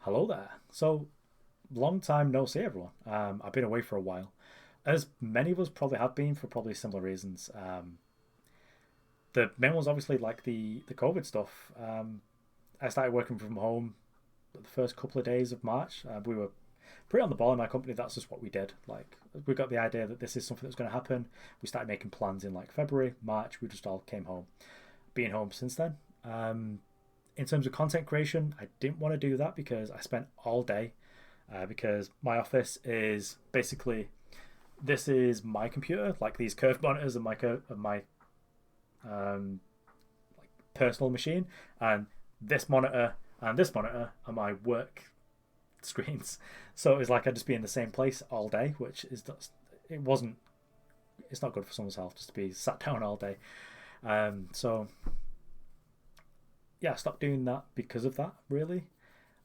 Hello there. So, long time no see, everyone. I've been away for a while, as many of us probably have been for probably similar reasons. The main one's obviously like the COVID stuff. I started working from home the first couple of days of March. We were pretty on the ball in my company. That's just what we did. Like we got the idea that this is something that's going to happen. We started making plans in like February, March. We just all came home. Being home since then. In terms of content creation, I didn't want to do that because I spent all day because my office is basically this is my computer, like these curved monitors and my um, like personal machine, and this monitor and this monitor are my work screens. So it's like I'd just be in the same place all day, which is just, it wasn't it's not good for someone's health just to be sat down all day. So yeah, I stopped doing that because of that really,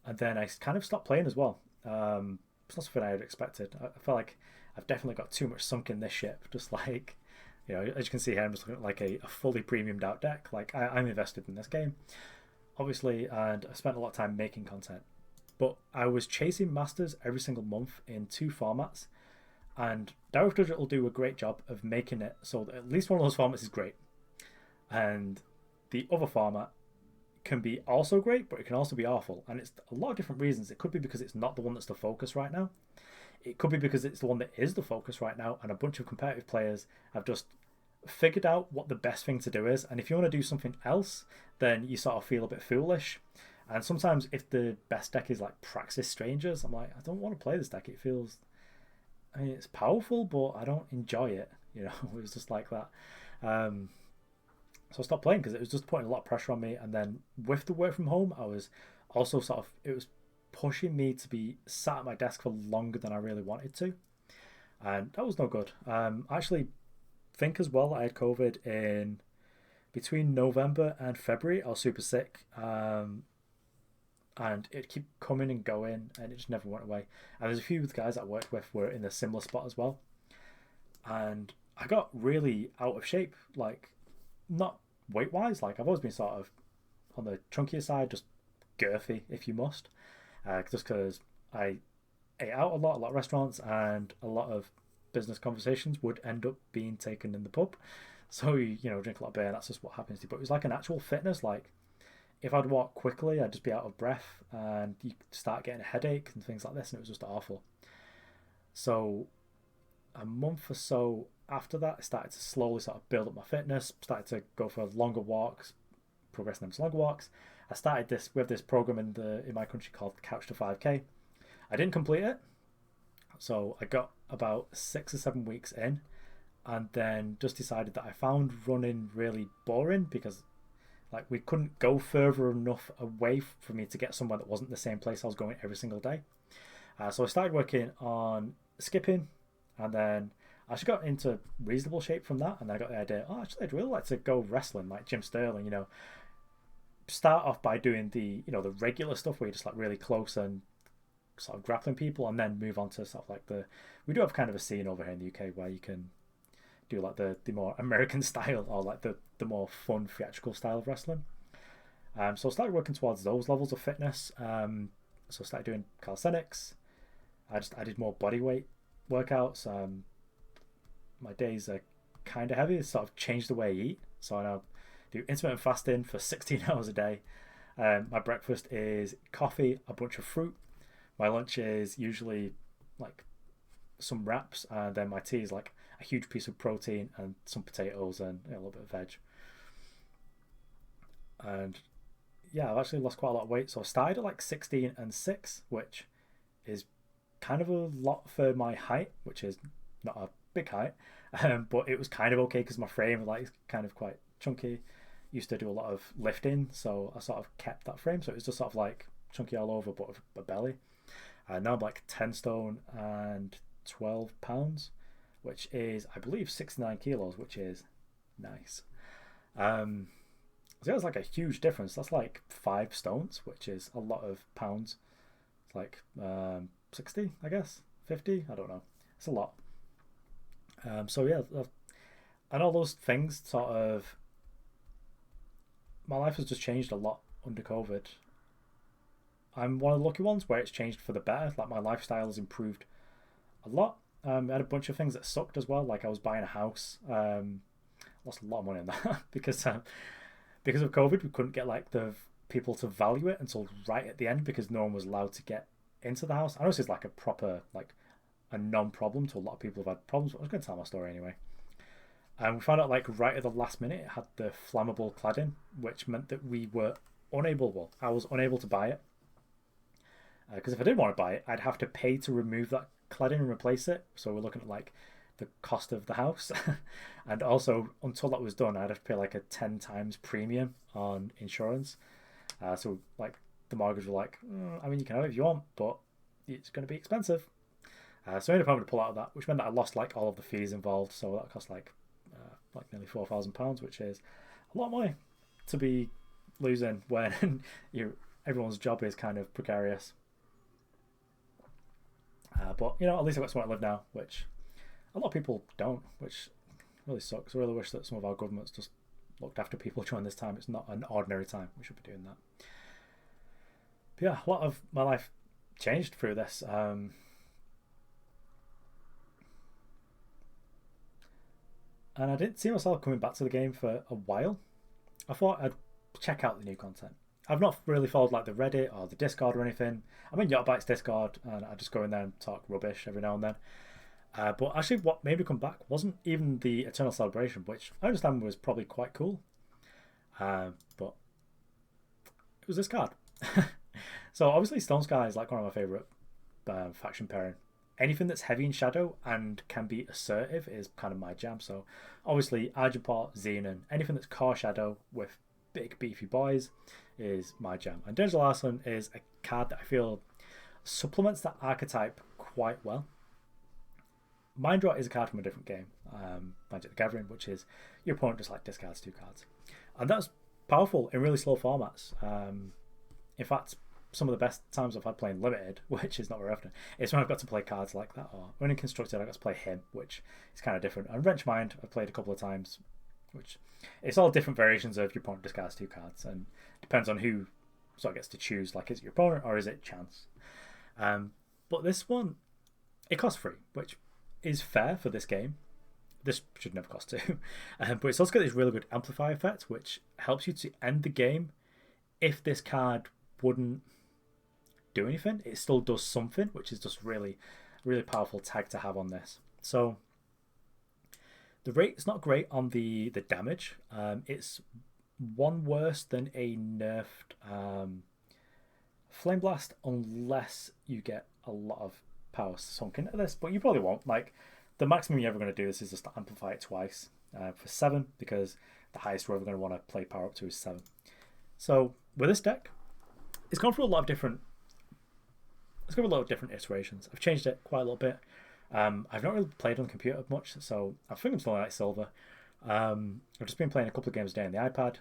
and then I kind of stopped playing as well. It's not something I had expected. I felt like I've definitely got too much sunk in this ship. Just like, as you can see here, I'm just looking at like a fully premiumed out deck. Like I'm invested in this game, obviously, and I spent a lot of time making content. But I was chasing masters every single month in two formats, and Direct Digital will do a great job of making it so that at least one of those formats is great, and the other format can be also great, but it can also be awful. And it's a lot of different reasons. It could be because it's not the one that's the focus right now. It could be because it's the one that is the focus right now, and a bunch of competitive players have just figured out what the best thing to do is. And if you want to do something else, then you sort of feel a bit foolish. And sometimes, if the best deck is like Praxis Strangers, I'm like, I don't want to play this deck. It feels, I mean, it's powerful, but I don't enjoy it. It was just like that. Um, so I stopped playing because it was just putting a lot of pressure on me. And then with the work from home, I was also sort of it was pushing me to be sat at my desk for longer than I really wanted to, and that was no good. I actually think as well that I had COVID in between November and February. I was super sick, and it kept coming and going, and it just never went away. And there's a few of the guys that I worked with were in a similar spot as well, and I got really out of shape, like not weight wise. Like I've always been sort of on the chunkier side, just girthy if you must, just because I ate out a lot of restaurants, and a lot of business conversations would end up being taken in the pub. So drink a lot of beer, and that's just what happens to you. But it was like an actual fitness. Like if I'd walk quickly, I'd just be out of breath, and you start getting a headache and things like this, and it was just awful. So a month or so after that, I started to slowly sort of build up my fitness, started to go for longer walks, progressing them to longer walks. I started this with this program in my country called Couch to 5K. I didn't complete it, so I got about 6 or 7 weeks in, and then just decided that I found running really boring because like we couldn't go further enough away for me to get somewhere that wasn't the same place I was going every single day. So I started working on skipping, and then I actually got into reasonable shape from that, and then I got the idea, oh, actually, I'd really like to go wrestling like Jim Sterling. Start off by doing the regular stuff where you're just like really close and sort of grappling people, and then move on to sort of like we do have kind of a scene over here in the UK where you can do like the more American style, or like the more fun theatrical style of wrestling. So I started working towards those levels of fitness. So I started doing calisthenics. I did more body weight workouts. My days are kind of heavy. It's sort of changed the way I eat. So I now do intermittent fasting for 16 hours a day. My breakfast is coffee, a bunch of fruit. My lunch is usually like some wraps, and then my tea is like a huge piece of protein and some potatoes and a little bit of veg. And yeah, I've actually lost quite a lot of weight. So I started at like 16 and 6, which is kind of a lot for my height, which is not a big height, but it was kind of okay because my frame like kind of quite chunky. Used to do a lot of lifting, so I sort of kept that frame. So it was just sort of like chunky all over, but with a belly. And now I'm like 10 stone and 12 pounds, which is, I believe, 69 kilos, which is nice. Um, so that's like a huge difference. That's like 5 stones, which is a lot of pounds. It's like 60, I guess, 50. I don't know. It's a lot. So yeah, and all those things sort of, my life has just changed a lot under COVID. I'm one of the lucky ones where it's changed for the better. Like my lifestyle has improved a lot. I had a bunch of things that sucked as well. Like I was buying a house, lost a lot of money on that because of COVID. We couldn't get like the people to value it until right at the end because no one was allowed to get into the house. I know this is like a proper like a non-problem to a lot of people who've had problems, but I was going to tell my story anyway. And we found out like right at the last minute it had the flammable cladding, which meant that we were unable. Well, I was unable to buy it because if I did want to buy it, I'd have to pay to remove that cladding and replace it. So we're looking at like the cost of the house, and also until that was done, I'd have to pay like a 10 times premium on insurance. So like the mortgage were like, I mean, you can have it if you want, but it's going to be expensive. So I ended up having to pull out of that, which meant that I lost like all of the fees involved. So that cost like nearly £4,000, which is a lot of money to be losing when everyone's job is kind of precarious. But you know, at least I've got somewhere to live now, which a lot of people don't, which really sucks. I really wish that some of our governments just looked after people during this time. It's not an ordinary time. We should be doing that. But yeah, a lot of my life changed through this. And I didn't see myself coming back to the game for a while. I thought I'd check out the new content. I've not really followed like the Reddit or the Discord or anything. I'm in Yachtbite's Discord and I just go in there and talk rubbish every now and then. But actually what made me come back wasn't even the Eternal Celebration, which I understand was probably quite cool. But it was this card. So obviously Stonescar is like one of my favourite faction pairing. Anything that's heavy in shadow and can be assertive is kind of my jam. So obviously Argentport, Xenon, anything that's core shadow with big beefy boys is my jam. And Digital Arson is a card that I feel supplements that archetype quite well. Mind Rot is a card from a different game, Magic the Gathering, which is your opponent just like discards 2 cards. And that's powerful in really slow formats. In fact, some of the best times I've had playing Limited, which is not very often, is when I've got to play cards like that. Or when in Constructed, I got to play him, which is kind of different. And Wrench Mind, I've played a couple of times, which it's all different variations of your opponent discards 2 cards, and depends on who sort of gets to choose. Like, is it your opponent or is it chance? But this one, it costs 3, which is fair for this game. This should never cost 2. But it's also got this really good amplify effect, which helps you to end the game if this card wouldn't do anything. It still does something, which is just really, really powerful tag to have on this. So the rate is not great on the damage. It's one worse than a nerfed Flame Blast, unless you get a lot of power sunk into this, but you probably won't. Like, the maximum you're ever going to do this is just to amplify it twice for 7, because the highest we're ever going to want to play power up to is 7. So with this deck, it's gone through a lot of different iterations. I've changed it quite a little bit. I've not really played on the computer much, so I think I'm still like silver. I've just been playing a couple of games a day on the iPad.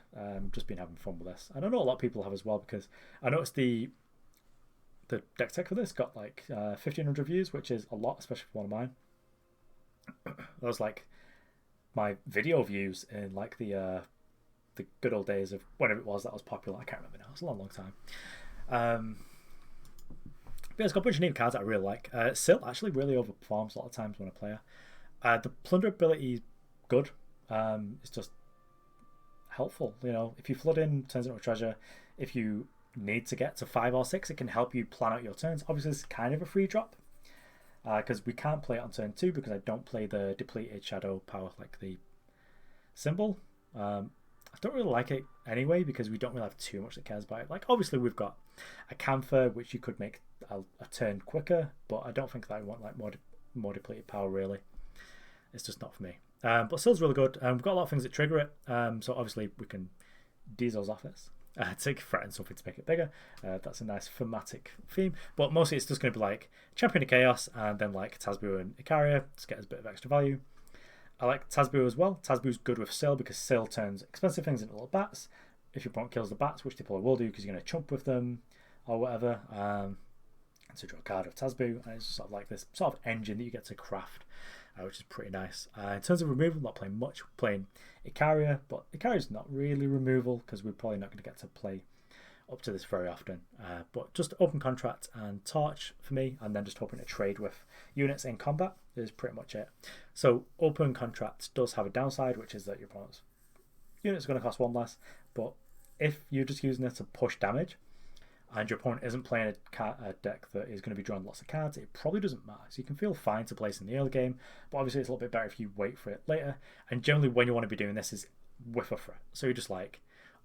Just been having fun with this. And I know a lot of people have as well, because I noticed the deck tech for this got like 1,500 views, which is a lot, especially for one of mine. That was like my video views in like the good old days of whenever it was that was popular. I can't remember now. It's a long time. But it's got a bunch of neat cards that I really like. Silt actually really overperforms a lot of times when I play her. The plunder ability is good. It's just helpful. You know, if you flood in, turns into a treasure. If you need to get to 5 or 6, it can help you plan out your turns. Obviously, it's kind of a free drop, because we can't play it on turn 2 because I don't play the depleted shadow power like the symbol. I don't really like it anyway, because we don't really have too much that cares about it. Like, obviously we've got Acantha, which you could make a turn quicker, but I don't think that I want like more depleted power really. It's just not for me. But Sil's really good. We've got a lot of things that trigger it. So obviously we can Diesel's Office to threaten something to make it bigger. That's a nice thematic theme. But mostly it's just going to be like Champion of Chaos and then like Tasbu and Icaria to get us a bit of extra value. I like Tasbu as well. Tasbu's good with Sil because Sil turns expensive things into little bats. If your opponent kills the bats, which they probably will do because you're going to chump with them or whatever, so draw a card of Tasbu, and it's sort of like this sort of engine that you get to craft, which is pretty nice. In terms of removal, not playing much. We're playing Icaria, but Icaria's not really removal because we're probably not going to get to play up to this very often. But just open contract and torch for me, and then just hoping to trade with units in combat is pretty much it. So open contract does have a downside, which is that your opponent's units are going to cost 1 less, but if you're just using it to push damage and your opponent isn't playing a deck that is going to be drawing lots of cards, it probably doesn't matter. So you can feel fine to place in the early game, but obviously it's a little bit better if you wait for it later. And generally when you want to be doing this is with a threat. So you just like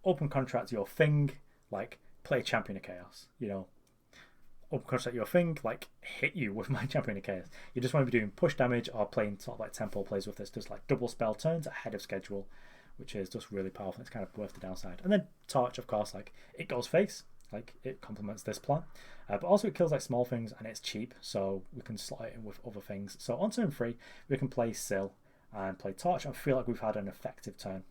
open contract your thing, like play Champion of Chaos, you know, open contract your thing, like hit you with my Champion of Chaos. You just want to be doing push damage or playing sort of like tempo plays with this, just like double spell turns ahead of schedule, which is just really powerful. It's kind of worth the downside. And then torch, of course, like it goes face, like it complements this plan, but also it kills like small things and it's cheap, so we can slot it in with other things. So on turn 3 we can play Sil and play torch. I feel like we've had an effective turn.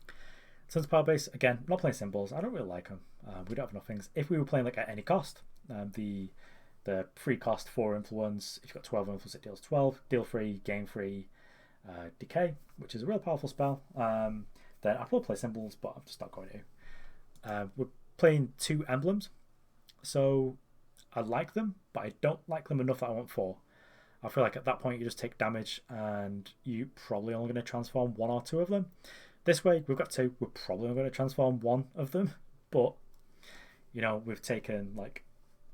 In terms of power base, again, not playing symbols. I don't really like them. We don't have enough things. If we were playing like at any cost, the free cost 4 influence, if you've got 12 influence, it deals 12, deal free, gain free, decay, which is a real powerful spell. Then I will play symbols, but I'm just not going to. We're playing 2 emblems, so I like them, but I don't like them enough that I want 4. I feel like at that point you just take damage and you probably only going to transform 1 or 2 of them. This way we've got 2, we're probably only going to transform 1 of them, but you know, we've taken like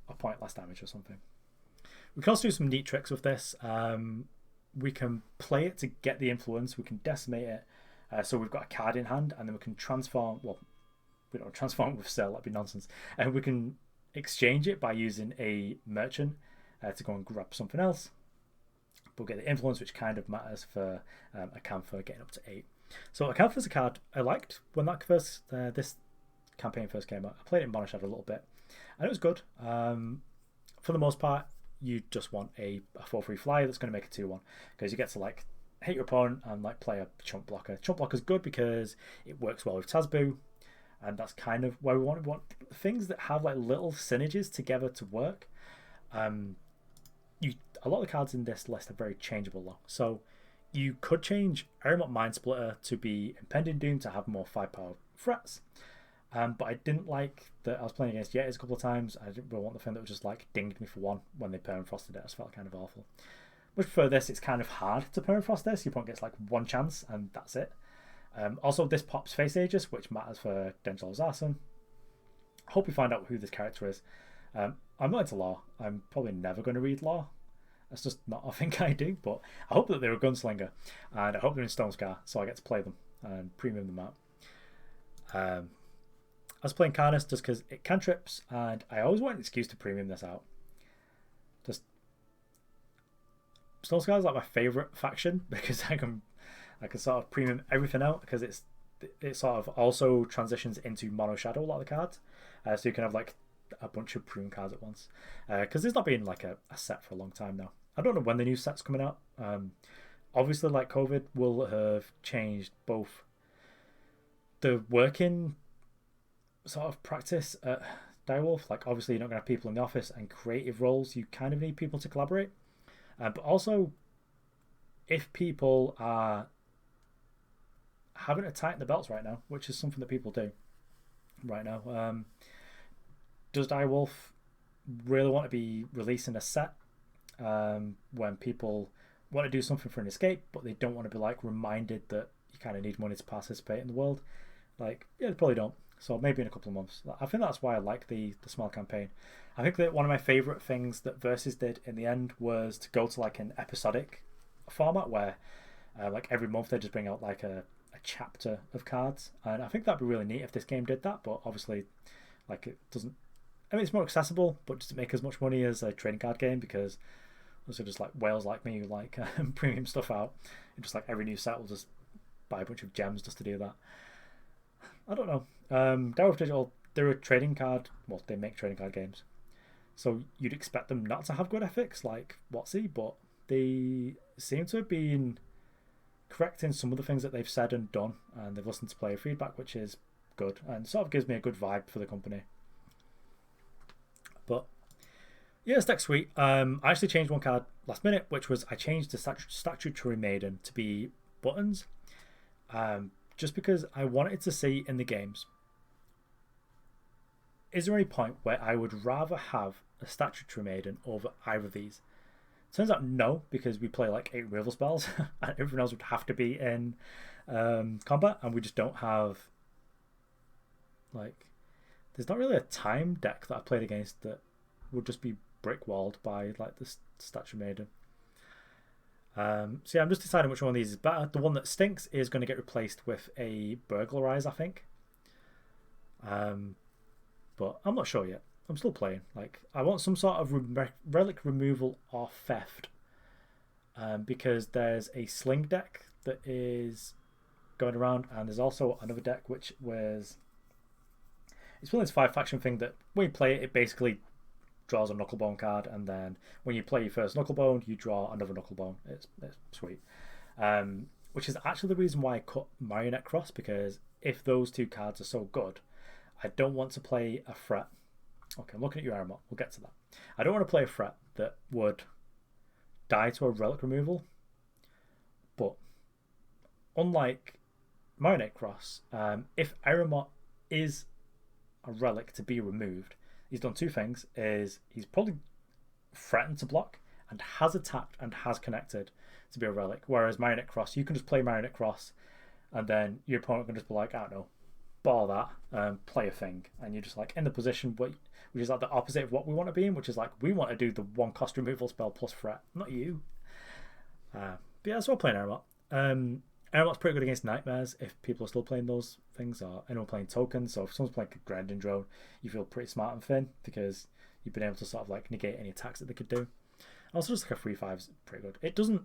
a point less damage or something. We can also do some neat tricks with this. We can play it to get the influence, we can decimate it, so we've got a card in hand, and then we can transform, well, we don't transform with Sil, that'd be nonsense, and we can exchange it by using a merchant to go and grab something else. We'll get the influence, which kind of matters for Acantha getting up to 8. So Acantha's a card I liked when that first this campaign first came out. I played it in Mono Shadow a little bit, and it was good. For the most part, you just want a 4/3 flyer that's going to make a 2/1, because you get to like hit your opponent and like play a chump blocker. Chump blocker is good because it works well with Tasbu, and that's kind of where we want things that have like little synergies together to work. A lot of the cards in this list are very changeable though. So you could change Eremot Mindsplitter to be Impending Doom to have more 5-power threats. But I didn't like that I was playing against Yetis a couple of times. I didn't really want the thing that was just like dinged me for 1 when they permafrosted it. I just felt kind of awful. Much prefer this. It's kind of hard to permafrost this. Your opponent gets like 1 chance and that's it. Also, this pops Face Aegis, which matters for Denjal's Arson. I hope we find out who this character is. I'm not into lore. I'm probably never going to read lore. That's just not a thing I do, but I hope that they're a gunslinger, and I hope they're in Stonescar, so I get to play them and premium them out. I was playing Incarnus just because it cantrips, and I always want an excuse to premium this out. Just Stonescar is like my favourite faction because I can sort of premium everything out, because it sort of also transitions into Mono Shadow a lot of the cards, so you can have like a bunch of premium cards at once, because there's not been like a set for a long time now. I don't know when the new set's coming out. Obviously, like COVID will have changed both the working sort of practice at Direwolf. Like obviously you're not going to have people in the office, and creative roles you kind of need people to collaborate, but also if people are having to tighten the belts right now, which is something that people do right now, does Direwolf really want to be releasing a set when people want to do something for an escape, but they don't want to be like reminded that you kind of need money to participate in the world? Like, yeah, they probably don't. So maybe in a couple of months. I think that's why I like the small campaign. I think that one of my favourite things that Versus did in the end was to go to like an episodic format where like every month they just bring out like a chapter of cards, and I think that'd be really neat if this game did that. But obviously, like, it doesn't. I mean, it's more accessible, but doesn't make as much money as a trading card game, because also just like whales like me who like premium stuff out, and just like every new set will just buy a bunch of gems just to do that. I don't know. Direwolf Digital, they're a trading card. Well, they make trading card games, so you'd expect them not to have good ethics like WotC, but they seem to have been correct in some of the things that they've said and done, and they've listened to player feedback, which is good and sort of gives me a good vibe for the company. But yeah, it's deck sweet. I actually changed one card last minute, which was I changed the Statutory Maiden to be buttons, just because I wanted to see in the games is there any point where I would rather have a Statutory Maiden over either of these? Turns out no, because we play like 8 removal spells, and everyone else would have to be in combat, and we just don't have, like, there's not really a time deck that I played against that would just be brick walled by like the Statutory Maiden. So yeah, I'm just deciding which one of these is better. The one that stinks is going to get replaced with a Burglarize, I think. But I'm not sure yet. I'm still playing. Like, I want some sort of relic removal or theft, because there's a sling deck that is going around, and there's also another deck which was, it's one of this 5 faction thing that when you play it, it basically draws a Knucklebone card, and then when you play your first Knucklebone, you draw another Knucklebone. It's sweet. Which is actually the reason why I cut Marionette Cross, because if those 2 cards are so good, I don't want to play a threat. Okay, I'm looking at your Eremot. We'll get to that. I don't want to play a threat that would die to a relic removal. But unlike Marionette Cross, if Eremot is a relic to be removed, he's done 2 things. Is he's probably threatened to block and has attacked and has connected to be a relic. Whereas Marionette Cross, you can just play Marionette Cross, and then your opponent can just be like, I don't know, ball that, play a thing, and you're just like in the position which is like the opposite of what we want to be in, which is like we want to do the 1 cost removal spell plus threat, not you. But yeah, that's what I'm playing Eremot. Eremot's pretty good against Nightmares if people are still playing those things, or anyone playing tokens. So if someone's playing a Grinding Drone, you feel pretty smart and thin because you've been able to sort of like negate any attacks that they could do. Also, just like a 3/5 is pretty good. It doesn't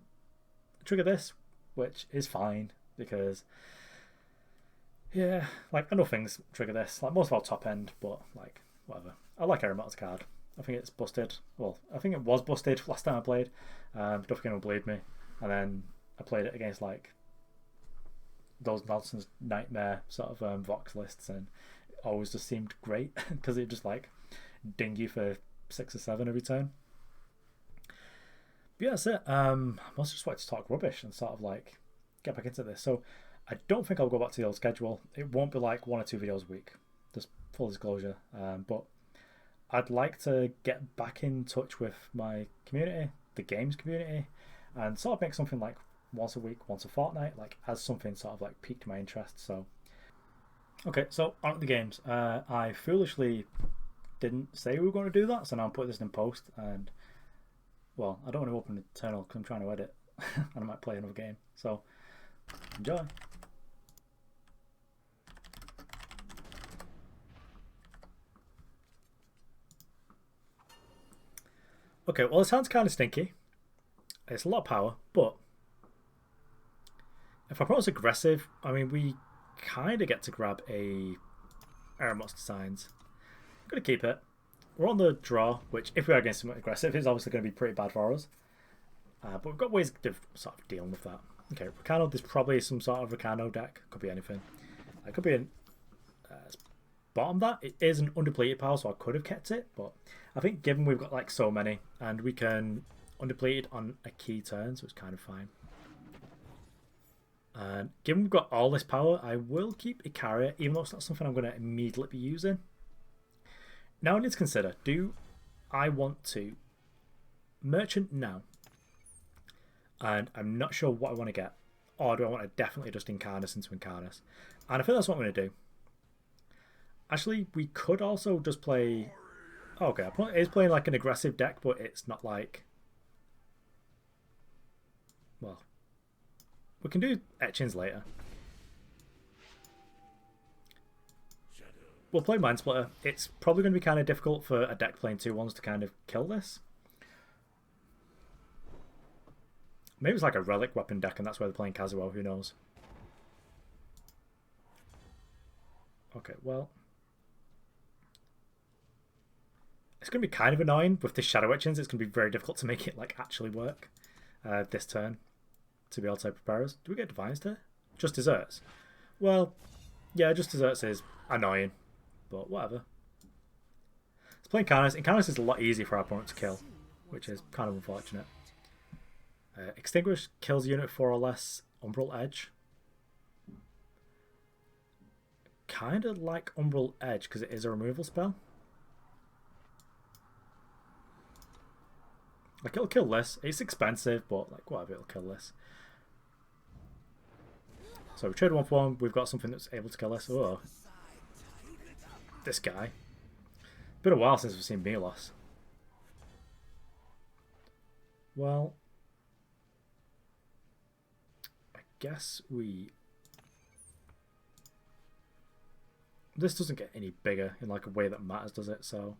trigger this, which is fine because, yeah, like I know things trigger this, like most of our top end, but like whatever. I like Eremot as a card. I think it's busted. Well, I think it was busted last time I played. Don't think anyone believed me, and then I played it against like those nonsense nightmare sort of Vox lists, and it always just seemed great because it just like ding you for 6 or 7 every turn. But yeah, that's it. I also just wanted to talk rubbish and sort of like get back into this. So I don't think I'll go back to the old schedule. It won't be like 1 or 2 videos a week, just full disclosure. But I'd like to get back in touch with my community, the games community, and sort of make something like once a week, once a fortnight, like as something sort of like piqued my interest. So okay, so on to the games. I foolishly didn't say we were going to do that, so now I'm putting this in post, and well, I don't want to open Eternal because I'm trying to edit and I might play another game, so enjoy. Okay, well, it sounds kind of stinky. It's a lot of power, but if our opponent's aggressive, I mean, we kind of get to grab a Eremot's Designs. I'm going to keep it. We're on the draw, which if we are against someone aggressive, is obviously going to be pretty bad for us. But we've got ways of sort of dealing with that. Okay, Ricano, there's probably some sort of Ricano deck. Could be anything. It could be an bottom that. It is an undepleted power, so I could have kept it. But I think given we've got like so many, and we can undeplete it on a key turn, so it's kind of fine. And given we've got all this power, I will keep Icaria, even though it's not something I'm going to immediately be using. Now I need to consider, do I want to merchant now? And I'm not sure what I want to get. Or do I want to definitely just Incarnus into Incarnus? And I think that's what I'm going to do. Actually, we could also just play... Oh, okay, it is playing like an aggressive deck, but it's not like... Well, we can do Etchings later. We'll play Mindsplinter. It's probably going to be kind of difficult for a deck playing 2/1s to kind of kill this. Maybe it's like a relic weapon deck and that's why they're playing Kazuo, who knows. Okay, well... It's going to be kind of annoying with this Shadow Etchings. It's going to be very difficult to make it like actually work this turn to be able to prepare us. Do we get Divines here? Just Desserts? Well, yeah, just Desserts is annoying. But whatever. Let's play Incarnus. Incarnus is a lot easier for our opponent to kill, which is kind of unfortunate. Extinguish kills a unit 4 or less. Umbral Edge. Kind of like Umbral Edge because it is a removal spell. Like, it'll kill this. It's expensive, but like, whatever, it'll kill this. So we trade 1 for 1. We've got something that's able to kill this. Oh, this guy. Been a while since we've seen Milos. Well, I guess we... This doesn't get any bigger in like a way that matters, does it? So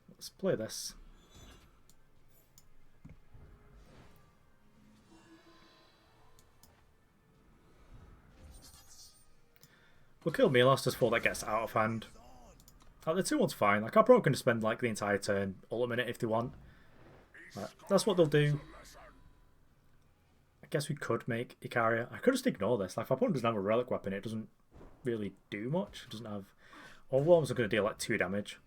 let's play this. We'll kill Milos just before that gets out of hand. Like, the 2-1's fine. Like, our opponent can just spend like the entire turn ultimate it if they want. That's what they'll do. I guess we could make Icaria. I could just ignore this. Like, if our opponent doesn't have a relic weapon, it doesn't really do much. It doesn't have... Overwhelms are going to deal like 2 damage.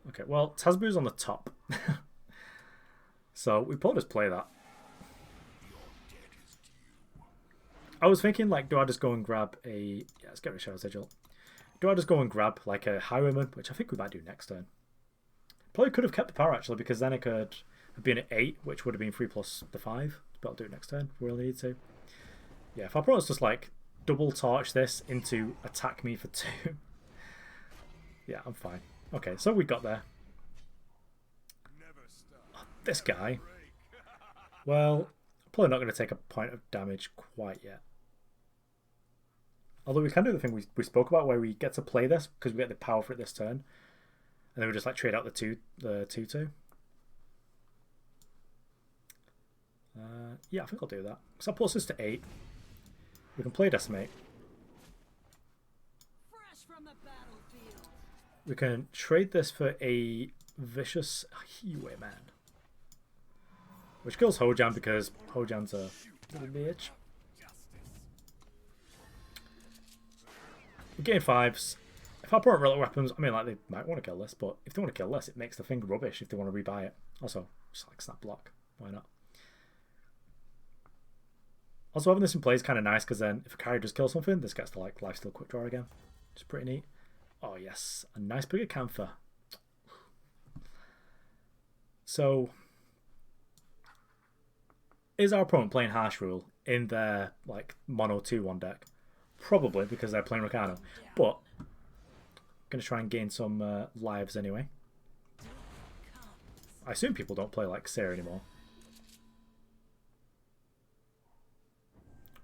Okay, well, Tasbu's on the top. So we probably just play that. I was thinking, like, do I just go and grab a... Yeah, let's get rid of Shadow Sigil. Do I just go and grab, like, a Highwayman, which I think we might do next turn. Probably could have kept the power, actually, because then it could have been at 8, which would have been 3 plus the 5. But I'll do it next turn if we really need to. Yeah, if our opponent's just, like, double torch this into attack me for 2. Yeah, I'm fine. Okay, so we got there. Oh, this guy. Well, probably not going to take a point of damage quite yet. Although we can do the thing we spoke about where we get to play this because we get the power for it this turn. And then we just like trade out the 2/2. Yeah, I think I'll do that. So that puts us to 8. We can play Decimate. We can trade this for a Vicious Highwayman. Which kills Hojan because Hojan's a little bitch. We're getting 5s. If our opponent relic weapons, I mean, like, they might want to kill this, but if they want to kill this, it makes the thing rubbish if they want to rebuy it. Also, just like snap block. Why not? Also, having this in play is kind of nice because then if a carry does kill something, this gets to like lifesteal quick draw again. It's pretty neat. Oh, yes. A nice big Acantha. So, is our opponent playing Harsh Rule in their like mono 2/1 deck? Probably, because they're playing Ricano. But I'm going to try and gain some lives anyway. I assume people don't play like Sarah anymore.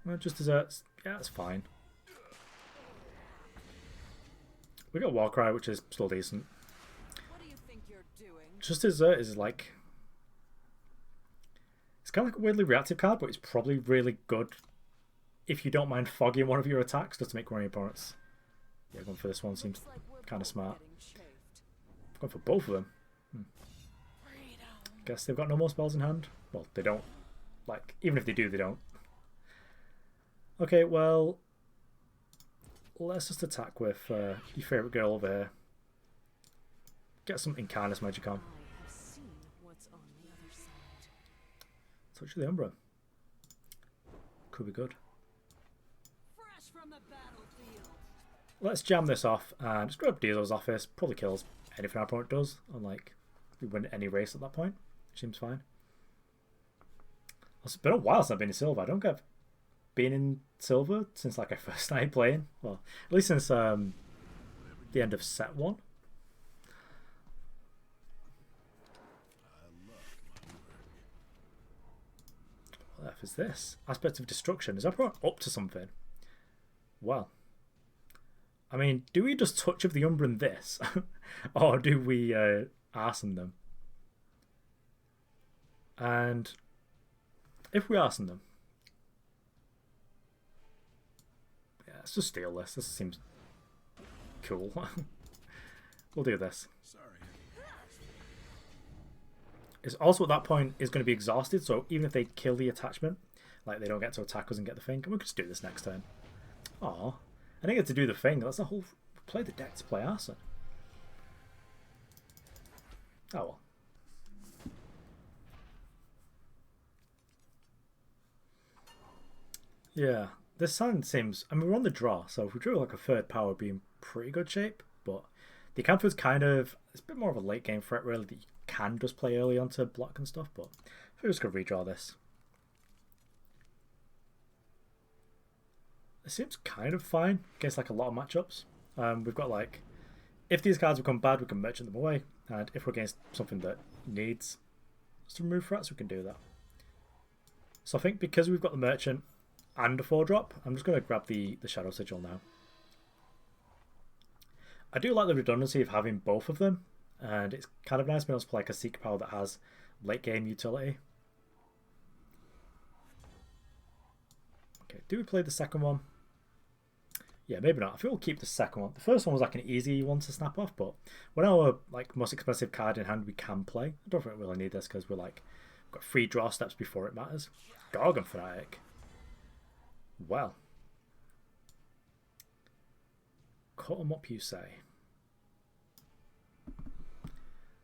Well, just desserts. Yeah, that's fine. We got warcry, which is still decent. What do you think you're doing? Just dessert is like... It's kind of like a weirdly reactive card, but it's probably really good if you don't mind fogging one of your attacks just to make one of your opponents. Yeah, going for this one seems kind of smart. Going for both of them. Guess they've got no more spells in hand. Well, they don't. Like, even if they do, they don't. Okay, well, let's just attack with your favourite girl over here. Get some Incarnus magic on. Touch of the Umbra. Could be good. Let's jam this off and just grab Diesel's office. Probably kills anything our opponent does. Unlike we win any race at that point. Seems fine. It's been a while since I've been in silver. I don't think I've been in silver since like I first started playing. Well, at least since the end of set 1. What the F is this? Aspect of Destruction. Is everyone up to something? Well. I mean, do we just touch of the Umbran this? Or do we arson them? And if we arson them, yeah, let's just steal this. This seems cool. We'll do this. It's also at that point is going to be exhausted, so even if they kill the attachment, like they don't get to attack us and get the thing, we can just do this next turn. Aw. I didn't get to do the thing. That's the whole... Play the deck to play Arson. Oh well. Yeah. This hand seems... I mean, we're on the draw, so if we drew like a third power, we'd be in pretty good shape. But The Acantha is kind of, it's a bit more of a late game threat really that you can just play early on to block and stuff, but I'm just going to redraw this. It seems kind of fine against like a lot of matchups. We've got like, if these cards become bad, we can merchant them away, and if we're against something that needs to remove threats, we can do that. So I think because we've got the merchant and a 4-drop, I'm just going to grab the Shadow Sigil now. I do like the redundancy of having both of them, and it's kind of nice being able to play like a Seeker Power that has late game utility. Okay, do we play the second one? Yeah, maybe not. I think we'll keep the second one. The first one was like an easy one to snap off, but when our like most expensive card in hand we can play, I don't think we really need this because we're like got 3 draw steps before it matters. Gorgon Fanatic. Well, cut them up, you say.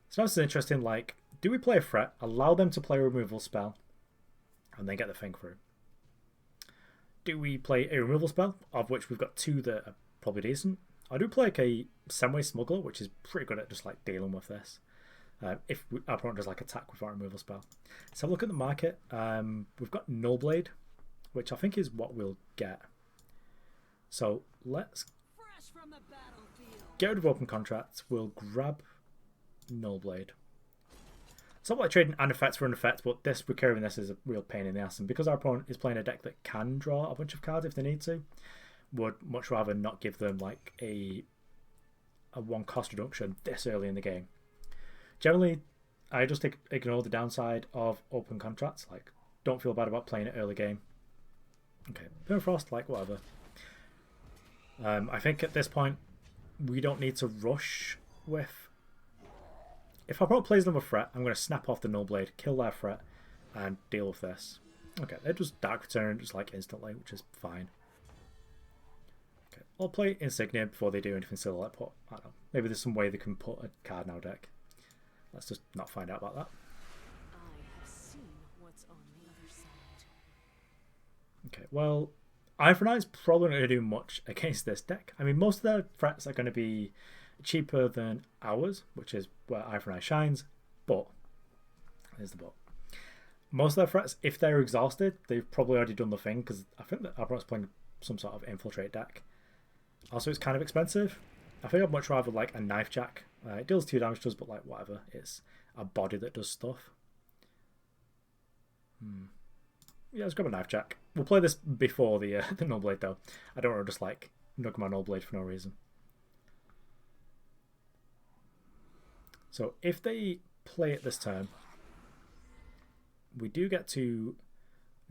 So that's interesting. Like, do we play a threat, allow them to play a removal spell, and then get the thing through? Do we play a removal spell, of which we've got 2 that are probably decent? I do play like a Semway Smuggler, which is pretty good at just like dealing with this. If our opponent does like attack with our removal spell. Let's have a look at the market. We've got Nullblade, which I think is what we'll get. So let's get rid of open contracts. We'll grab Nullblade. It's not like trading an effect for an effect, but this recurring this is a real pain in the ass. And because our opponent is playing a deck that can draw a bunch of cards if they need to, would much rather not give them like a 1 cost reduction this early in the game. Generally, I just ignore the downside of open contracts. Like, don't feel bad about playing it early game. Okay, Permafrost, like whatever. I think at this point we don't need to rush with. If our opponent plays them a threat, I'm going to snap off the Nullblade, kill their threat, and deal with this. Okay, they just Dark Return just like instantly, which is fine. Okay, I'll play Insignia before they do anything silly like put. I don't know. Maybe there's some way they can put a card in our deck. Let's just not find out about that. I have seen what's on the other side. Okay, well, Eye for Night is probably not going to do much against this deck. I mean, most of their threats are going to be cheaper than ours, which is where Eye for Night shines, but here's the but. Most of their threats, if they're exhausted, they've probably already done the thing, because I think that our opponent's playing some sort of infiltrate deck. Also, it's kind of expensive. I think I'd much rather like a Knife Jack. It deals 2 damage to us, but like whatever. It's a body that does stuff. Yeah, let's grab a Knife Jack. We'll play this before the Nullblade though. I don't want to just like nug my Nullblade for no reason. So if they play it this turn, we do get to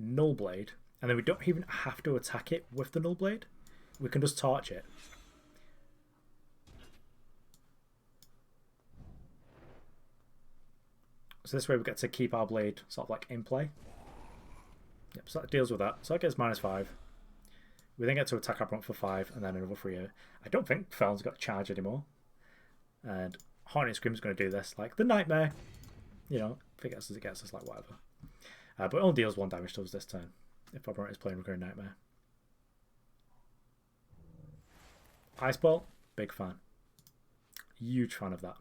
Nullblade, and then we don't even have to attack it with the Nullblade. We can just torch it. So this way we get to keep our blade sort of like in play. Yep, so that deals with that. So that gets -5. We then get to attack our opponent for 5, and then another 3. I don't think Felon's got charge anymore. And Hornet Scream's going to do this. Like the Nightmare, you know, if it gets us, it gets us, like whatever. But it only deals 1 damage to us this turn if our opponent is playing Recurring Nightmare. Ice Ball, big fan. Huge fan of that.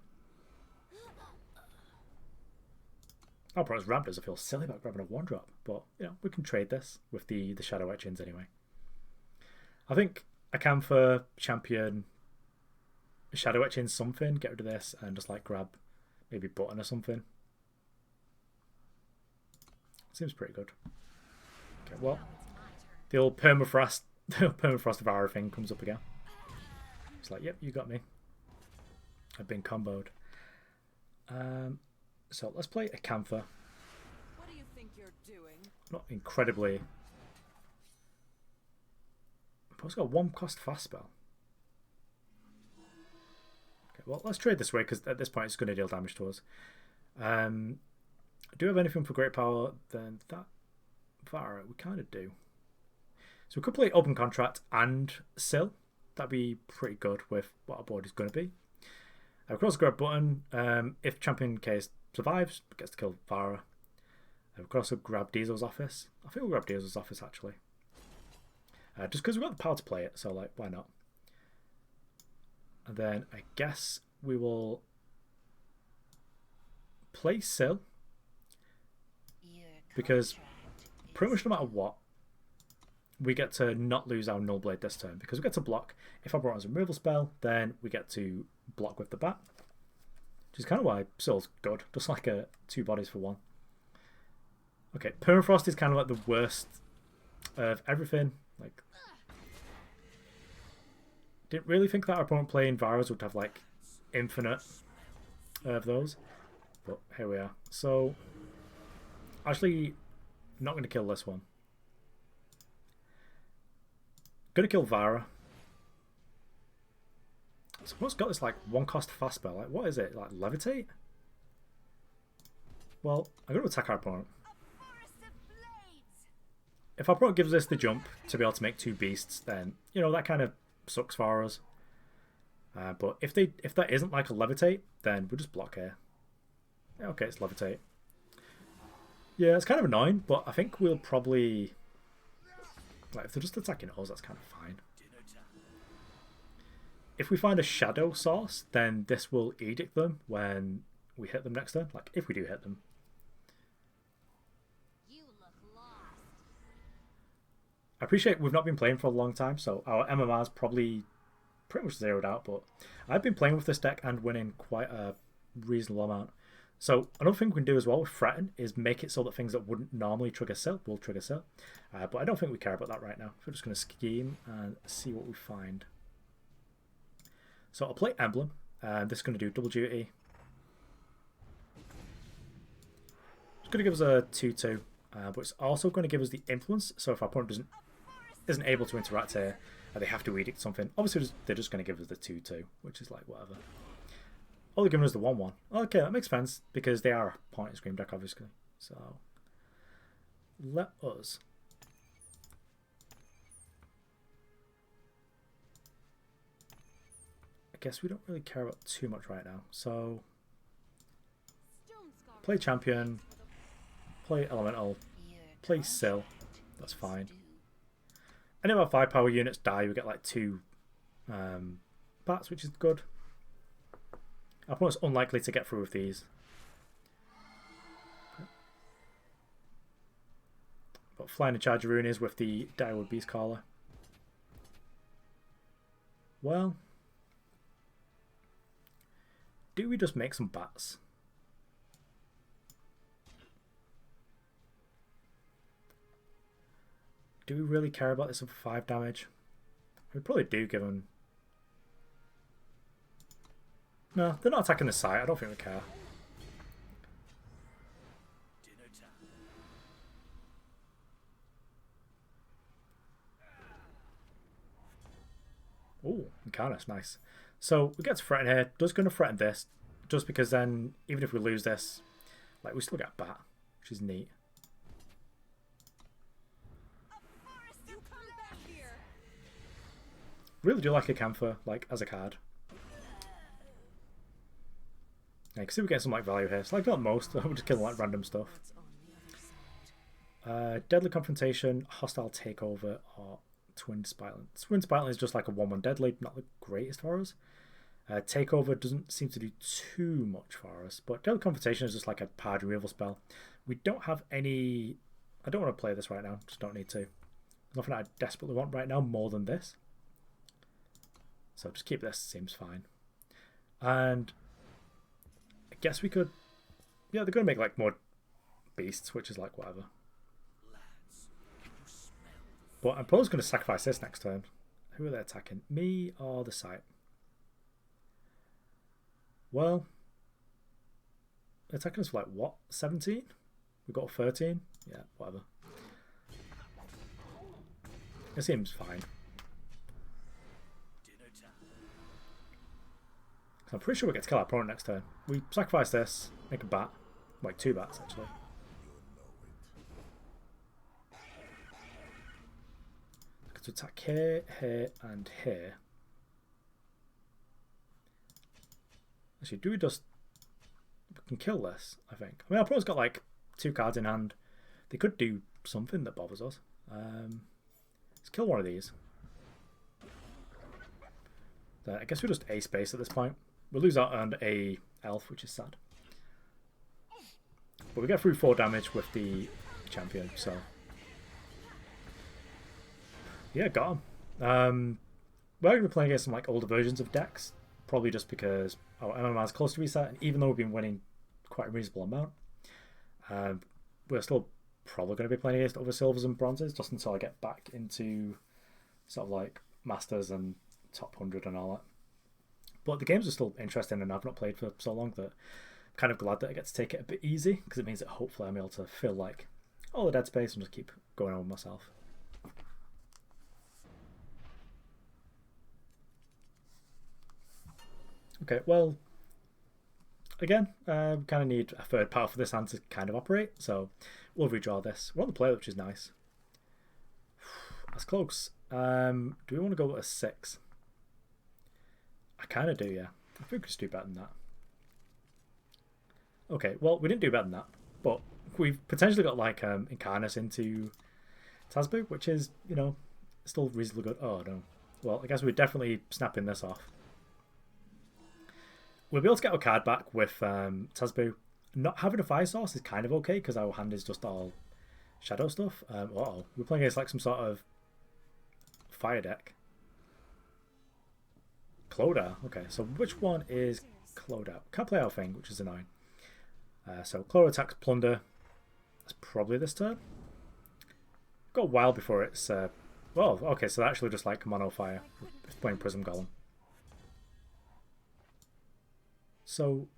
Our opponent's ramp does. I feel silly about grabbing a 1-drop, but you know, we can trade this with the Shadow Etchings anyway. I think Acantha, champion, Shadow Etchings something, get rid of this and just like grab maybe Button or something. Seems pretty good. Okay, well, the old Permafrost Devourer thing comes up again. It's like, yep, you got me. I've been comboed. So let's play Acantha. What do you think you're doing? Not incredibly. I've also got 1 cost fast spell. Okay, well, let's trade this way because at this point it's going to deal damage to us. Do we have anything for great power? Then that Vara, we kind of do. So we could play Open Contract and Sill. That'd be pretty good with what our board is going to be. We could also grab Button. If Champion Case survives, gets to kill Vara. We could also grab Diesel's Office. I think we'll grab Diesel's Office actually. Just because we've got the power to play it, so like, why not? And then I guess we will play Sil, because pretty much no matter what, we get to not lose our Null Blade this turn, because we get to block. If I brought as a removal spell, then we get to block with the bat, which is kind of why Sil's good, just like a 2 bodies for 1. Okay, Permafrost is kind of like the worst of everything. Like, didn't really think that our opponent playing Varas would have like infinite of those, but here we are. So actually not going to kill this one. Going to kill Vara. So what's got this like 1-cost fast spell? Like, what is it? Like Levitate? Well, I'm going to attack our opponent. If our opponent gives us the jump to be able to make 2 beasts, then you know that kind of sucks for us. But if that isn't like a Levitate, then we'll just block here. Yeah, okay, it's Levitate. Yeah, it's kind of annoying, but I think we'll probably, like, if they're just attacking us, that's kind of fine. If we find a shadow source, then this will edict them when we hit them next turn. Like, if we do hit them. You look lost. I appreciate we've not been playing for a long time, so our MMR's probably pretty much zeroed out, but I've been playing with this deck and winning quite a reasonable amount. So another thing we can do as well with Threaten is make it so that things that wouldn't normally trigger Sil will trigger Sil. But I don't think we care about that right now. We're just going to scheme and see what we find. So I'll play Emblem, and this is going to do double duty. It's going to give us a 2/2, but it's also going to give us the influence. So if our opponent isn't able to interact here, they have to edict something. Obviously, they're just going to give us the 2/2, which is like whatever. Oh, they're giving us the 1/1. Okay, that makes sense because they are a point and scream deck, obviously. So let us. I guess we don't really care about too much right now. So play champion, play elemental, play Sil. That's fine. Any of our 5-power units die, we get like 2 bats, which is good. Our opponent's unlikely to get through with these. But flying a charge rune is with the Direwolf Beastcaller. Well, do we just make some bats? Do we really care about this for 5 damage? We probably do, given... No, they're not attacking the site. I don't think we care. Oh, Incarnus, nice. So we get to threaten here. Just going to threaten this, just because then, even if we lose this, like we still get a bat, which is neat. Really do like Acantha, like as a card. Yeah, you can see we get some like value here. It's like not most. We're just killing like random stuff. Deadly Confrontation, Hostile Takeover, or Twin Spitling. Twin Spitling is just like a 1/1 deadly, not the greatest for us. Takeover doesn't seem to do too much for us, but Deadly Confrontation is just like a powered removal spell. We don't have any... I don't want to play this right now, just don't need to. There's nothing I desperately want right now more than this. So just keep this, seems fine. And I guess we could... Yeah, they're going to make like more beasts, which is like whatever. But I'm probably going to sacrifice this next turn. Who are they attacking? Me or the site? Well, they're attacking us for like what? 17? We got 13? Yeah, whatever. It seems fine. I'm pretty sure we get to kill our opponent next turn. We sacrifice this, make a bat. Like 2 bats actually. To attack here, here, and here. Actually, do we just... We can kill this, I think. I mean, our opponent's got like 2 cards in hand. They could do something that bothers us. Let's kill one of these. I guess we just ace base at this point. we'll lose out on a elf, which is sad. But we get through 4 damage with the champion, so yeah, got him. We're going to be playing against some like older versions of decks, probably just because our MMR is close to reset, and even though we've been winning quite a reasonable amount, we're still probably going to be playing against other silvers and bronzes just until I get back into sort of like masters and top 100 and all that. But the games are still interesting, and I've not played for so long that I'm kind of glad that I get to take it a bit easy, because it means that hopefully I'm able to fill like all the dead space and just keep going on with myself. Okay, well, again, we kind of need a third part for this hand to kind of operate, so we'll redraw this. We're on the play, which is nice. That's close. Do we want to go with a 6? I kind of do, yeah. I think we could just do better than that. Okay, well, we didn't do better than that, but we've potentially got like Incarnus into Tasbu, which is, you know, still reasonably good. Oh, no. Well, I guess we're definitely snapping this off. We'll be able to get our card back with Tasbu. Not having a fire source is kind of okay because our hand is just all shadow stuff. Uh-oh. We're playing against like some sort of fire deck. Clodagh. Okay, so which one is Clodagh? Can't play our thing, which is annoying. So Clodagh attacks Plunder. That's probably this turn. Got a while before it's... well, okay, so actually just like mono fire. It's playing Prism Golem. So,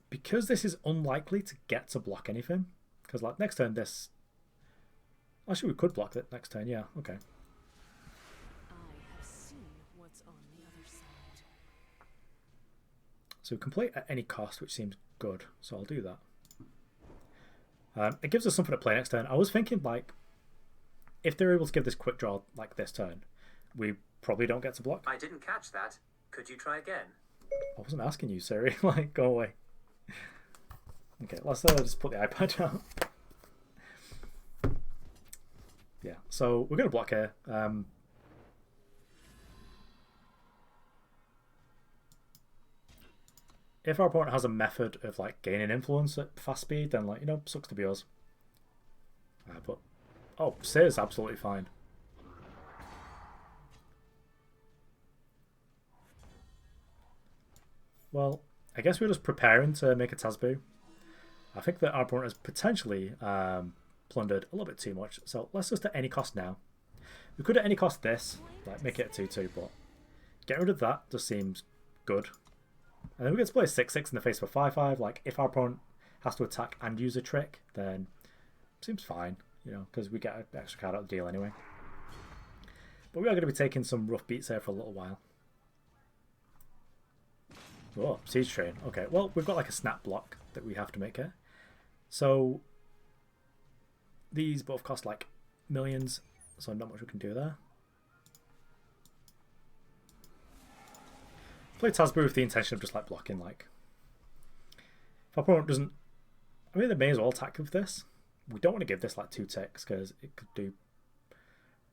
because this is unlikely to get to block anything, because like next turn this... Actually, we could block it next turn, yeah, okay. I have seen what's on the other side. So we can play it at any cost, which seems good, so I'll do that. It gives us something to play next turn. I was thinking, like, if they're able to give this quick draw like this turn, we probably don't get to block. I didn't catch that. Could you try again? I wasn't asking you, Siri. Like, go away. Okay, let's just put the iPad down. Yeah, so we're going to block here. If our opponent has a method of like gaining influence at fast speed, then like, you know, sucks to be us. But oh, Sear's absolutely fine. Well, I guess we're just preparing to make a Tasbu. I think that our opponent has potentially plundered a little bit too much, so let's just at any cost now. We could at any cost this, like make it a 2-2, but getting rid of that just seems good. And then we get to play a 6-6 in the face of a 5-5. Like, if our opponent has to attack and use a trick, then it seems fine, you know, because we get an extra card out of the deal anyway. But we are going to be taking some rough beats here for a little while. Oh, Siege Train. Okay, well, we've got like a snap block that we have to make here. So, these both cost like millions, so not much we can do there. Play Tasbu with the intention of just like blocking, like. If our opponent doesn't... I mean, they may as well attack with this. We don't want to give this like 2 ticks because it could do...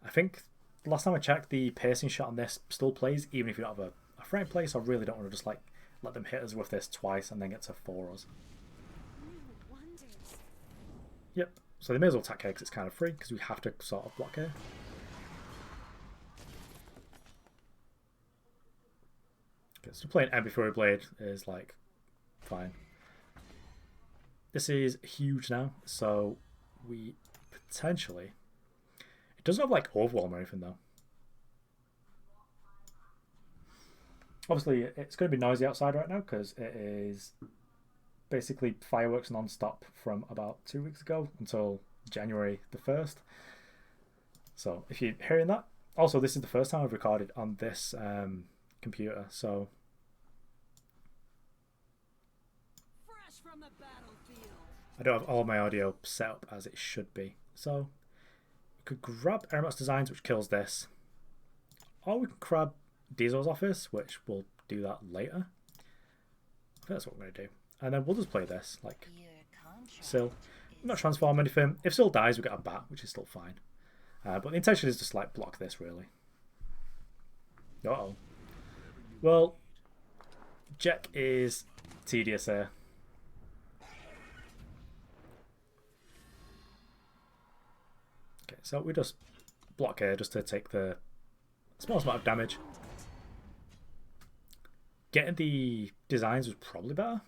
I think last time I checked, the piercing shot on this still plays even if you don't have a frame play, so I really don't want to just like let them hit us with this twice and then get to 4 us. Yep, so they may as well attack here because it's kind of free because we have to sort of block here. Okay, so playing Empty Fury Blade is like fine. This is huge now, so we potentially... It doesn't have like Overwhelm or anything though. Obviously, it's going to be noisy outside right now because it is basically fireworks non-stop from about 2 weeks ago until January the 1st. So if you're hearing that, also this is the first time I've recorded on this computer, so Fresh from the battlefield. I don't have all my audio set up as it should be. So we could grab Eremot's Designs, which kills this, or we can grab Diesel's Office, which we'll do that later. I think that's what we're going to do. And then we'll just play this, like, Sil. Not transform anything. If Sil dies, we get a bat, which is still fine. But the intention is just, like, block this, really. Uh-oh. Well, Jack is tedious here. Okay, so we just block here just to take the small amount of damage. Getting the designs was probably better.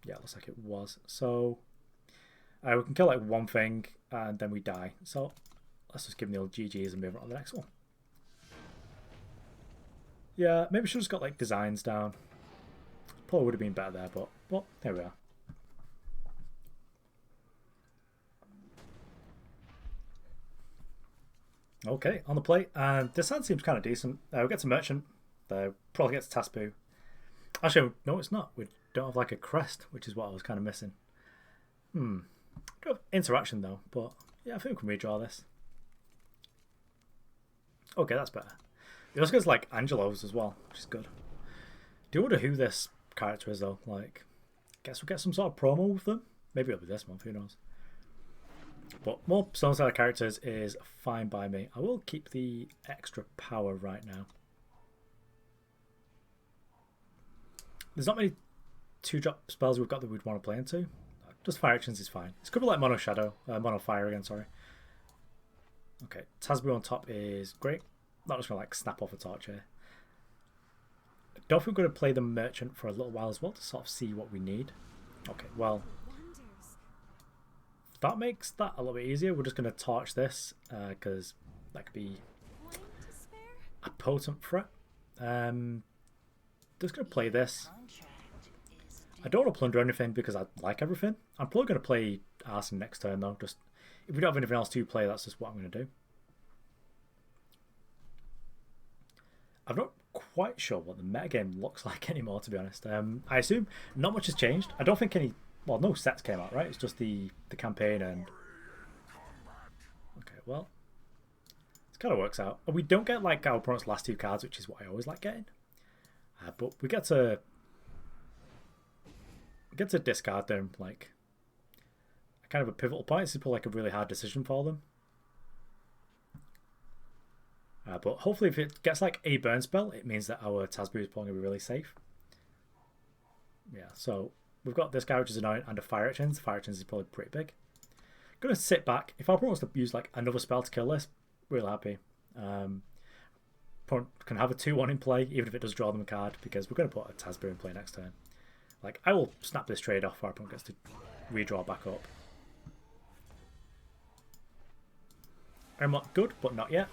Yeah, looks like it was. So we can kill like one thing and then we die. So let's just give them the old GGs and move on to the next one. Yeah, maybe we should have just got like designs down. Probably would have been better there, but well, there we are. Okay, on the plate, and this hand seems kind of decent. We get to Merchant, probably gets Tasbu. Actually, no, it's not. We don't have like a Crest, which is what I was kind of missing. Don't have interaction though, but yeah, I think we can redraw this. Okay, that's better. It also gets like Angelos as well, which is good. Do you wonder who this character is though? Like, guess we'll get some sort of promo with them. Maybe it'll be this month, who knows? But more Stonescar characters is fine by me. I will keep the extra power right now. There's not many 2-drop spells we've got that we'd want to play into. Just Fire Actions is fine. It's could be like Mono Shadow, Mono Fire again, sorry. Okay, Tasbu on top is great. Not just going to like snap off a torch here. I don't think we're going to play the Merchant for a little while as well to sort of see what we need. Okay, well, that makes that a little bit easier. We're just going to torch this because that could be a potent threat. Just going to play this. I don't want to plunder anything because I like everything. I'm probably going to play Arson next turn though. Just if we don't have anything else to play, that's just what I'm going to do. I'm not quite sure what the metagame looks like anymore, to be honest. I assume not much has changed. I don't think any... Well, no sets came out, right? It's just the campaign and... Okay, well... It kind of works out. We don't get, like, our opponent's last 2 cards, which is what I always like getting. But we get to... discard them, like... kind of a pivotal point. This is probably, like, a really hard decision for them. But hopefully if it gets like a burn spell, it means that our Tasbu is probably going to be really safe. Yeah, so we've got this guy which is annoying and a Fire Actions. Fire Actions is probably pretty big. Going to sit back. If our opponent wants to use like another spell to kill this, real happy. Opponent can have a 2-1 in play, even if it does draw them a card, because we're going to put a Tasbu in play next turn. Like, I will snap this trade off. Our opponent gets to redraw back up. Eremot good, but not yet.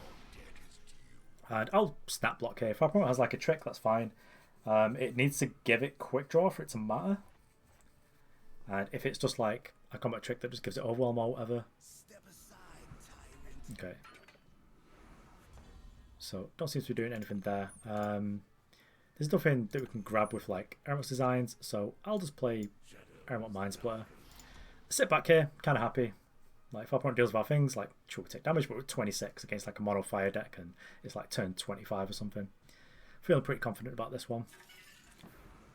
And I'll snap block here. If our opponent has like a trick, that's fine. It needs to give it quick draw for it to matter. And if it's just like a combat trick that just gives it overwhelm or whatever. Okay. So don't seem to be doing anything there. There's nothing that we can grab with like Eremot's designs, so I'll just play Eremot Mindsplitter. Sit back here, kind of happy. Like if our opponent deals with our things, like sure we take damage, but we're 26 against like a mono fire deck, and it's like turn 25 or something. Feeling pretty confident about this one.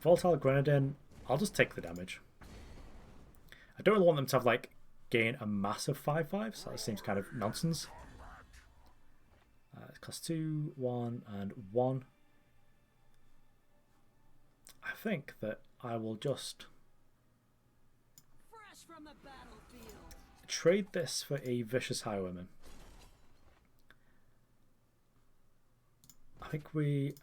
Volatile Grenadine, I'll just take the damage. I don't really want them to have like gain a massive 5/5, so that seems kind of nonsense. It costs 2, 1, and 1. I think that I will just Fresh from the battlefield. Trade this for a Vicious Highwayman. I think we...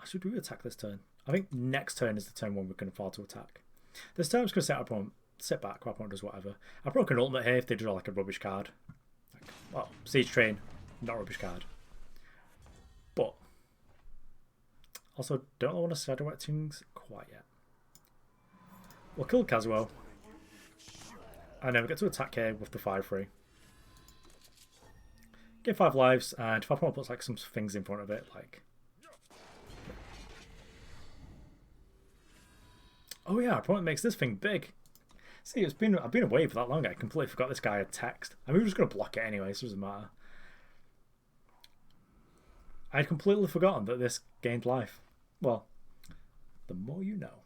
Should we attack this turn? I think next turn is the turn when we can afford to attack. This turn I'm just going to set our opponent, sit back, our opponent does whatever. Our opponent can ultimate here if they draw like a rubbish card. Like, well, Siege Train, not a rubbish card. But also don't want to Shadow Etchings quite yet. We'll kill Kazuo. And then we get to attack here with the 5/3. Get 5 lives, and if our opponent puts like some things in front of it, like... Oh yeah, our opponent makes this thing big. See, I've been away for that long, I completely forgot this guy had text. I mean, we were just going to block it anyway, so it doesn't matter. I'd completely forgotten that this gained life. Well, the more you know.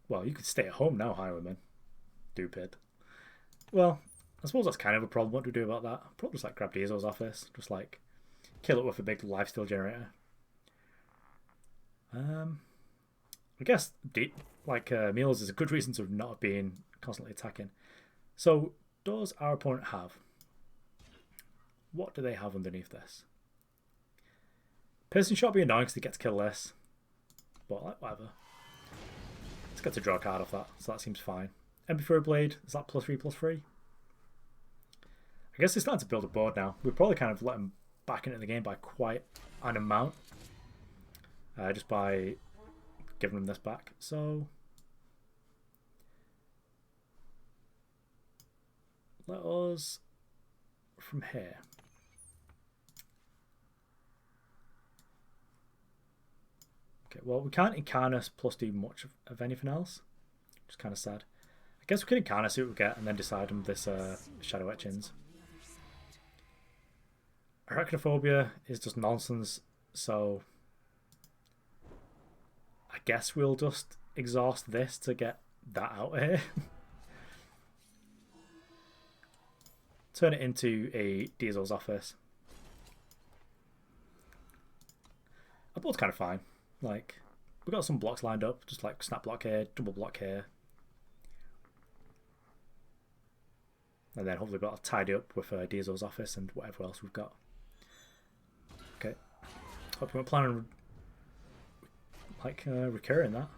Well, you could stay at home now, Highwayman. Stupid. Well, I suppose that's kind of a problem. What do we do about that? I'll probably just like grab Diesel's office. Just like kill it with a big lifesteal generator. I guess meals is a good reason to not being constantly attacking. So does our opponent have? What do they have underneath this? Piercing shot would be annoying because they get to kill less. But like, whatever. Let's get to draw a card off that, so that seems fine. MP4 Blade, is that +3/+3? I guess they're starting to build a board now. We've probably kind of let them back into the game by quite an amount. Just by giving them this back. So let us from here. Okay, well we can't Incarnus plus do much of anything else. Which is kind of sad. I guess we can Incarnus, see what we get, and then decide on this Shadow Etchings. Arachnophobia is just nonsense, so I guess we'll just exhaust this to get that out of here. Turn it into a Diesel's office. Our board's kind of fine. Like, we've got some blocks lined up, just like snap block here, double block here. And then hopefully we've got to tidy up with Diesel's office and whatever else we've got. Okay. Hope we weren't planning on recurring that.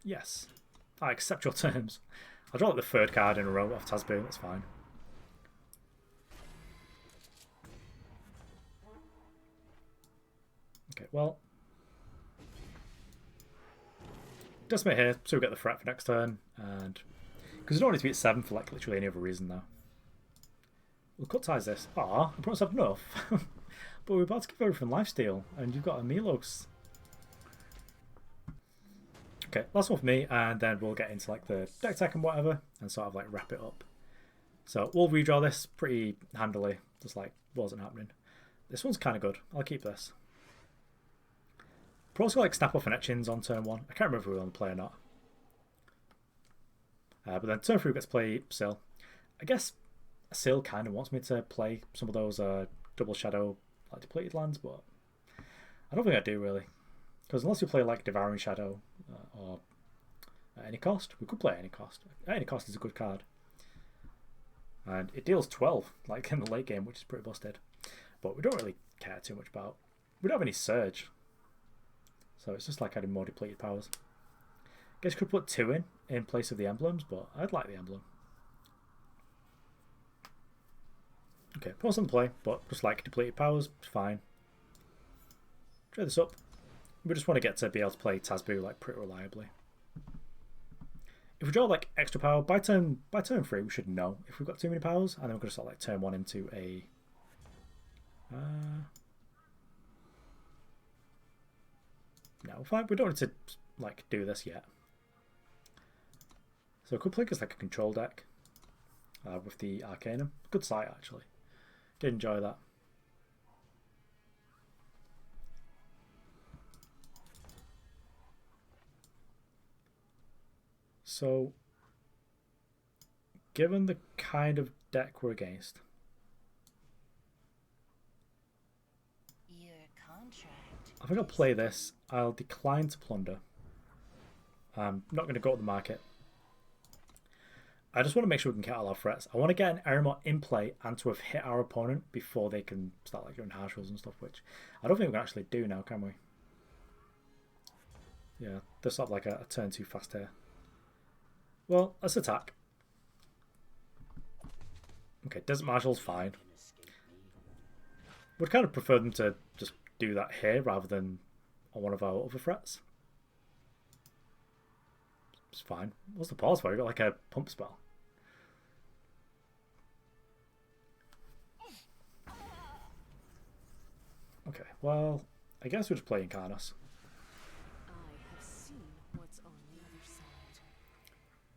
Yes. I accept your terms. I'll draw like the third card in a row off Tasbu, that's fine. Okay, well. Decimate here, so we get the threat for next turn, and because we don't need to be at 7 for like literally any other reason now. We'll cut ties this. Ah, I promise I've enough. But we're about to give everything lifesteal, and you've got a Milos. Okay, last one for me, and then we'll get into like the deck tech and whatever, and sort of like wrap it up. So we'll redraw this pretty handily, just like wasn't happening. This one's kind of good. I'll keep this. We're also like snap off an Etchings on turn 1. I can't remember if we were on the play or not. But then turn 3 we get to play Sil. I guess Sil kind of wants me to play some of those double shadow like depleted lands, but I don't think I do really. Because unless you play like Devouring Shadow or at any cost, we could play at any cost. At any cost is a good card. And it deals 12 like in the late game, which is pretty busted. But we don't really care too much about. We don't have any Surge. So it's just like adding more depleted powers. Guess you could put 2 in place of the emblems, but I'd like the emblem. Okay, put on play, but just like depleted powers, it's fine. Try this up. We just want to get to be able to play Tasbu like pretty reliably. If we draw like extra power by turn 3, we should know if we've got too many powers, and then we're going to start like turn 1 into a. No, fine. We don't need to like do this yet. So I could play as like a control deck with the Arcanum. Good sight actually. Did enjoy that. So, given the kind of deck we're against, I think I'll play this. I'll decline to plunder. I'm not going to go to the market. I just want to make sure we can get all our threats. I want to get an Eremot in play and to have hit our opponent before they can start like doing harsh rolls and stuff, which I don't think we can actually do now, can we? Yeah, there's sort of like a turn too fast here. Well, let's attack. Okay, Desert Marshal's fine. Would kind of prefer them to just do that here rather than on one of our other threats. It's fine. What's the pause for? You got like a pump spell. Okay, well, I guess we'll just play Incarnus. I have seen what's on the other side.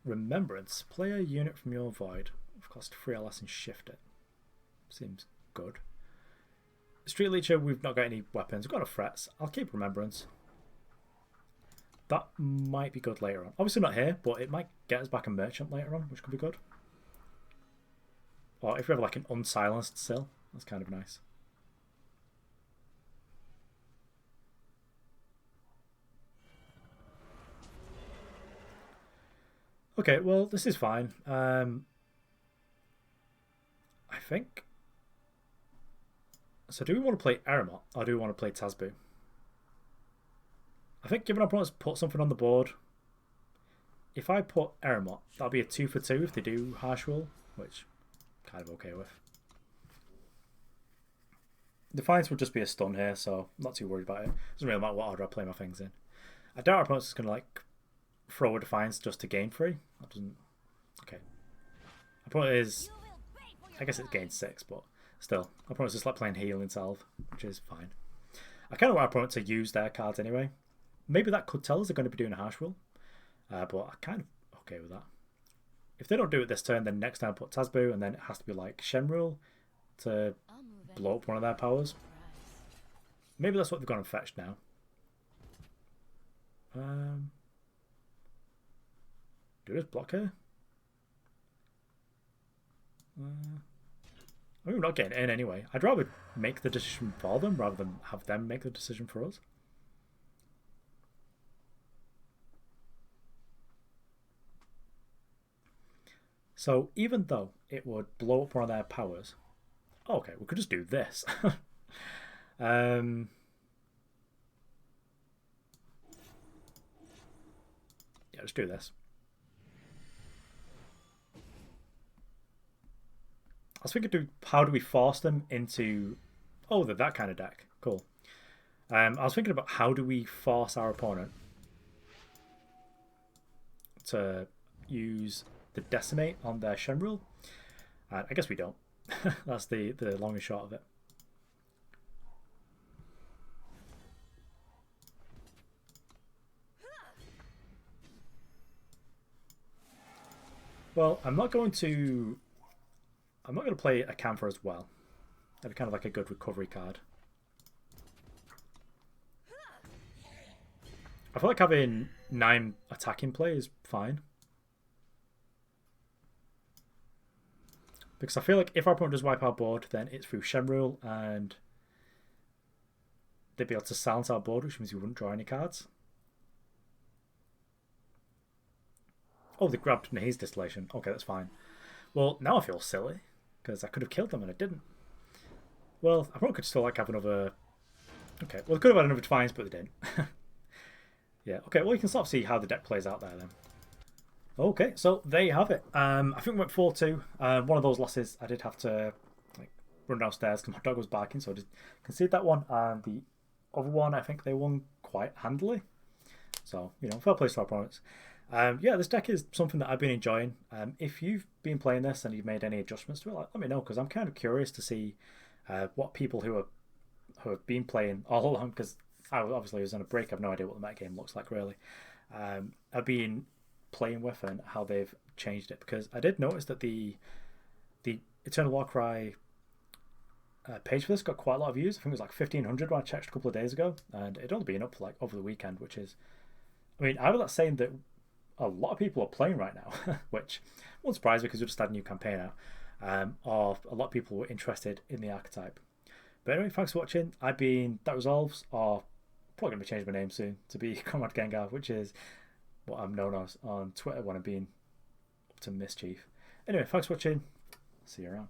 Remembrance. Play a unit from your void. Of cost 3 or less and shift it. Seems good. Street Leecher, we've not got any weapons. We've got no threats. I'll keep Remembrance. That might be good later on. Obviously not here, but it might get us back a merchant later on, which could be good. Or if we have like an unsilenced Sill, that's kind of nice. Okay, well, this is fine. I think... So do we want to play Eremot, or do we want to play Tasbu? I think given our opponents put something on the board, if I put Eremot, that'll be a 2 for 2 if they do Harsh Rule, which I'm kind of okay with. Defiance would just be a stun here, so I'm not too worried about it. Doesn't really matter what order I play my things in. I doubt our opponent's just going to like throw a Defiance just to gain 3. That doesn't... Okay. Our opponent is... I guess it's gain 6, but still. Our opponent's just like playing Healing Salve, which is fine. I kind of want our opponent to use their cards anyway. Maybe that could tell us they're going to be doing a Harsh Rule. But I'm kind of okay with that. If they don't do it this turn, then next time I put Tasbu, and then it has to be like Shem Rule to blow up one of their powers. Maybe that's what they've gone and fetched now. Do this block here? I mean, we're not getting in anyway. I'd rather make the decision for them rather than have them make the decision for us. So even though it would blow up one of their powers, okay, we could just do this. Yeah, let's do this. I was thinking, how do we force them into... Oh, they're that kind of deck. Cool. I was thinking about how do we force our opponent to use the Decimate on their Shem Rule. I guess we don't. That's the long and short of it. Well, I'm not going to play Acantha as well. That'd be kind of like a good recovery card. I feel like having 9 attacking play is fine. Because I feel like if our opponent does wipe our board, then it's through Shem Rule, and they'd be able to silence our board, which means we wouldn't draw any cards. Oh, they grabbed Nahee's Distillation. Okay, that's fine. Well, now I feel silly, because I could have killed them and I didn't. Well, I probably could still like have another... Okay, well, they could have had another Defiance, but they didn't. Yeah, okay, well, you can sort of see how the deck plays out there then. Okay, so there you have it. I think we went 4-2. One of those losses, I did have to like run downstairs because my dog was barking, so I just conceded that one. And the other one, I think they won quite handily. So, you know, fair play to our opponents. Yeah, this deck is something that I've been enjoying. If you've been playing this and you've made any adjustments to it, let me know, because I'm kind of curious to see what people who have been playing all along, because I obviously was on a break. I have no idea what the metagame looks like, really. I've been playing with and how they've changed it, because I did notice that the Eternal Warcry page for this got quite a lot of views. I think it was like 1,500 when I checked a couple of days ago, and it'd only been up like over the weekend, which is, I mean, either that's saying that a lot of people are playing right now, which won't surprise me because we just had a new campaign out, or a lot of people were interested in the archetype. But anyway, thanks for watching. I've been That Resolves, or probably going to be changing my name soon to be Comrade Gengar, which is what I'm known as on Twitter when I'm being up to mischief. Anyway, thanks for watching. See you around.